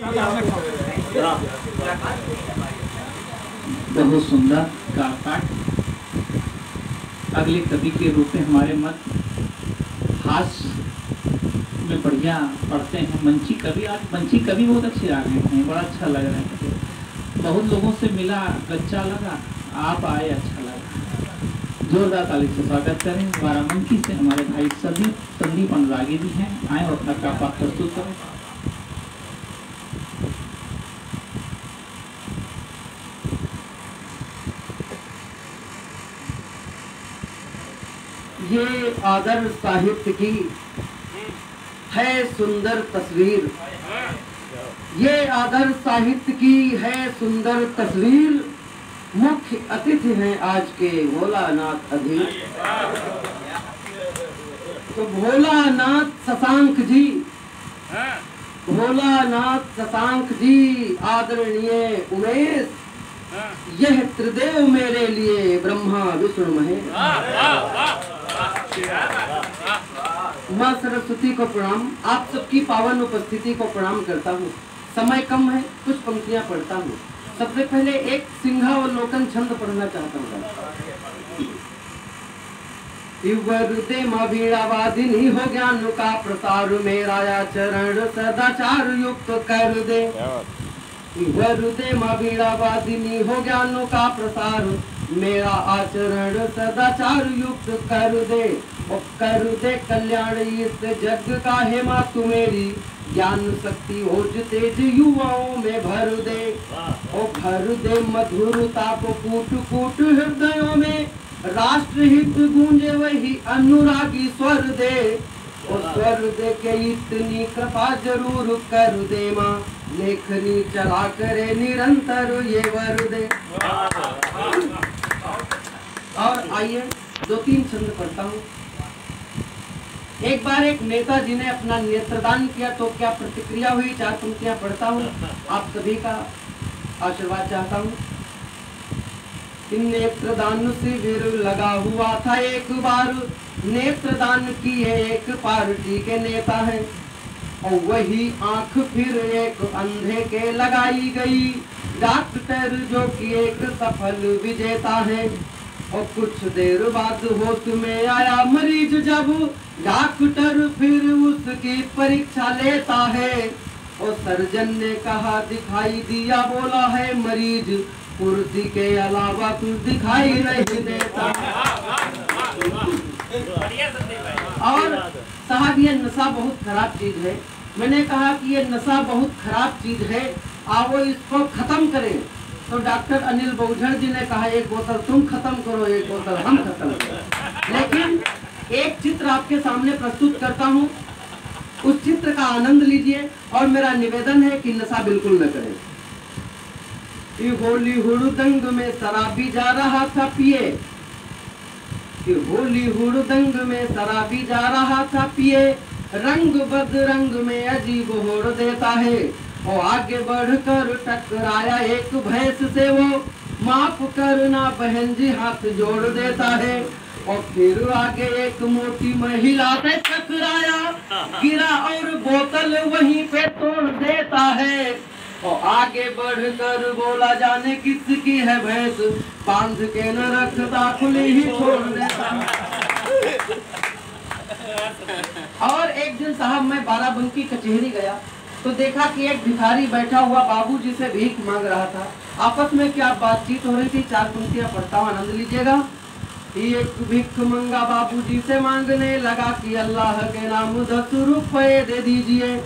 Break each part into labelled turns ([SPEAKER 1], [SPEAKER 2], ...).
[SPEAKER 1] बहुत सुंदर का पाठ। अगले कवि के रूप में हमारे मत हास्य में बढ़िया पढ़ते हैं मंची कवि। आज मंची कवि बहुत अच्छे आ गए हैं, बड़ा अच्छा लग रहा है। बहुत लोगों से मिला, अच्छा लगा, आप आए, अच्छा लगा। जोरदार ताली से स्वागत करें। बाराबंकी से हमारे भाई संदीप अनुरागी भी हैं, आए और अपना कापा प्रस्तुत करें।
[SPEAKER 2] ये आदर्श साहित्य की है सुंदर तस्वीर, ये आदर्श साहित्य की है सुंदर तस्वीर। मुख्य अतिथि हैं आज के भोलानाथ अधीर। तो भोलानाथ शशांक जी, भोलानाथ शशांक जी, आदरणीय उमेश, यह त्रिदेव मेरे लिए ब्रह्मा विष्णु महेश। माँ सरस्वती को प्रणाम, आप सबकी पावन उपस्थिति को प्रणाम करता हूँ। समय कम है, कुछ पंक्तियाँ पढ़ता हूँ। सबसे पहले एक सिंहावलोकन छंद पढ़ना चाहता हूँ। वरुदे माँ वीणावादिनी हो ज्ञान का प्रसार, मेरा आचरण सदाचार युक्त कर दे। वरुदे माँ वीणावादिनी हो ज्ञानों का प्रसार, मेरा आचरण सदाचार युक्त कर दे। और कर दे कल्याण इस जग का है माँ तू मेरी, ज्ञान शक्ति ओज तेज युवाओं में भर दे। और भर दे मधुरता को कूट कूट हृदयों में, राष्ट्र हित गूंजे वही अनुरागी स्वर दे। और स्वर दे के इतनी कृपा जरूर कर दे माँ, लेखनी चला करे निरंतर ये वर दे। और आइए दो तीन छंद पढ़ता हूँ। एक बार एक नेताजी ने अपना नेत्रदान किया तो क्या प्रतिक्रिया हुई, चार पंक्तियां पढ़ता हूँ, आप सभी का आशीर्वाद चाहता हूँ। नेत्रदान शिविर लगा हुआ था एक बार, नेत्रदान किए एक पार्टी के नेता हैं। और वही आंख फिर एक अंधे के लगाई गई, डॉक्टर जो कि एक सफल विजेता है। और कुछ देर बाद होश में आया मरीज, जब डॉक्टर फिर उसकी परीक्षा लेता है। और सर्जन ने कहा दिखाई दिया, बोला है मरीज कुर्सी के अलावा कुछ दिखाई नहीं देता। और साहब ये नशा बहुत खराब चीज है। मैंने कहा कि ये नशा बहुत खराब चीज है, आओ इसको खत्म करें। तो डॉक्टर अनिल बहुझड़ जी ने कहा एक बोतल तुम खत्म करो, एक बोतल हम खत्म करो। लेकिन एक चित्र आपके सामने प्रस्तुत करता हूँ, उस चित्र का आनंद लीजिए और मेरा निवेदन है कि नशा बिल्कुल न करें। होली हुड़दंग में शराबी जा रहा था पिए, होली हुड़दंग में शराबी जा रहा था पिए, रंग बदरंग में अजीब होड़ देता है। और आगे बढ़कर टकराया एक भैंस से, वो माफ करना बहन जी हाथ जोड़ देता है। और फिर आगे एक मोटी महिला से टकराया, गिरा और बोतल वहीं पे तोड़ देता है। और आगे बढ़कर बोला जाने किसकी है भैंस, बांध के न रखता खुली ही छोड़ देता। और एक दिन साहब मैं बाराबंकी कचहरी गया तो देखा कि एक भिखारी बैठा हुआ बाबूजी से भीख मांग रहा था। आपस में क्या बातचीत हो रही थी, चार पंक्तियां पढ़ता हूँ, आनंद लीजिएगा। एक भिख मंगा बाबूजी से मांगने लगा कि अल्लाह के नाम 10 रुपए दे दीजिए।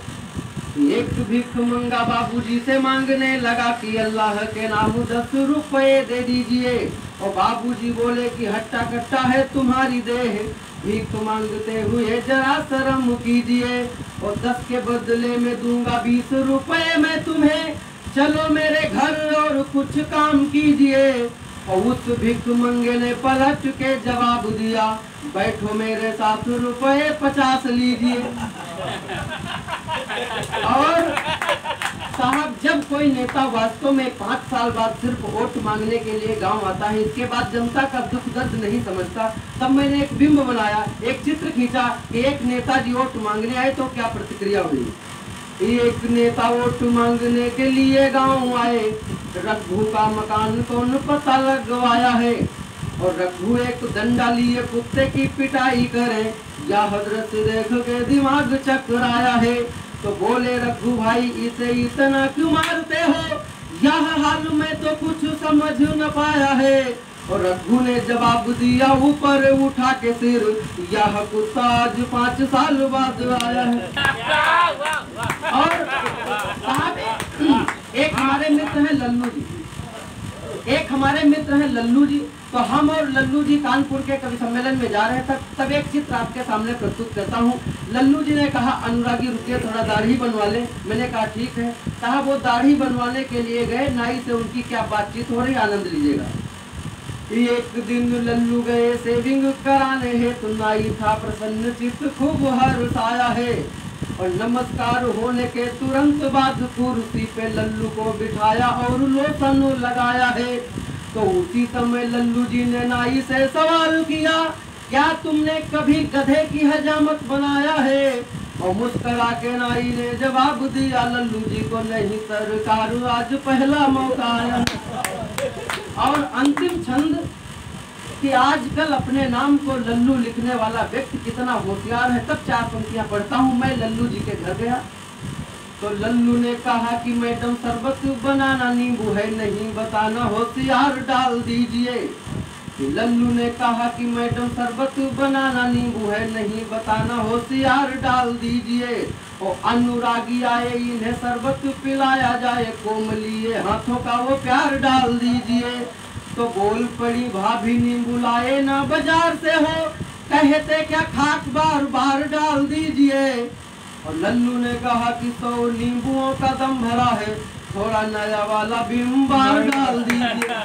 [SPEAKER 2] एक भिख मंगा बाबूजी से मांगने लगा कि अल्लाह के नाम 10 रुपए दे दीजिए। और बाबूजी बोले कि हट्टा कट्टा है तुम्हारी देह, भीख मांगते हुए जरा शर्म कीजिए। और 10 के बदले में दूंगा 20 रुपए मैं तुम्हें, चलो मेरे घर और कुछ काम कीजिए। और उस भिख मंगे ने पलट के जवाब दिया, बैठो मेरे साथ रुपए 50 लीजिए। और साहब जब कोई नेता वास्तव में 5 साल बाद सिर्फ वोट मांगने के लिए गांव आता है, इसके बाद जनता का दुख दर्द नहीं समझता, तब मैंने एक बिंब बनाया, एक चित्र खींचा कि एक नेताजी वोट मांगने आए तो क्या प्रतिक्रिया हुई। एक नेता वोट मांगने के लिए गांव आए, रघु का मकान कौन पता लगवाया है। और रघु एक डंडा लिए कुत्ते की पिटाई करे, या हजरत देख के दिमाग चकराया है। तो बोले रघु भाई इसे इतना क्यों मारते हो, यह हाल में तो कुछ समझ न पाया है। और रघु ने जवाब दिया ऊपर उठा के सिर, यह कुत्ता आज 5 साल बाद आया है। और साहब एक हमारे मित्र हैं लल्लू जी, एक हमारे मित्र हैं लल्लू जी। तो हम और लल्लू जी कानपुर के कवि सम्मेलन में जा रहे थे, तब एक चित्र आपके सामने प्रस्तुत करता हूँ। लल्लू जी ने कहा अनुरागी रुकिए थोड़ा दाढ़ी बनवा ले। मैंने कहा ठीक है साहब। वो दाढ़ी बनवाने के लिए गए, नाई से उनकी क्या बातचीत हो रही, आनंद लीजिएगा। एक दिन लल्लू गए सेविंग कराने है, तो नाई था प्रसन्न चित्त खूब हर्षाया है। और नमस्कार होने के तुरंत बाद कुर्सी पे लल्लू को बिठाया और लोशन लगाया है। तो उसी समय लल्लू जी ने नाई से सवाल किया, क्या तुमने कभी गधे की हजामत बनाया है। और मुस्कुरा के नाई ने जवाब दिया लल्लू जी को, नहीं सरकार आज पहला मौका आया। और अंतिम छंद कि आजकल अपने नाम को लल्लू लिखने वाला व्यक्ति कितना होशियार है। तब 4 पंक्तियां पढ़ता हूँ। मैं लल्लू जी के घर गया तो लल्लू ने कहा कि मैडम शरबत बनाना नींबू है नहीं बताना, होशियार डाल दीजिए। लल्लू ने कहा कि मैडम शरबत बनाना नींबू है नहीं बताना, होशियार डाल दीजिए। और अनुरागी आए इन्हें शरबत पिलाया जाए, कोमलिए हाथों का वो प्यार डाल दीजिए। तो बोल पड़ी भाभी नींबू लाए ना बाजार से हो, कहते क्या खाक बार बार डाल दीजिए। और लल्लू ने कहा कि 100 नींबुओं का दम भरा है, थोड़ा नया वाला बिम्बार डाल दीजिए।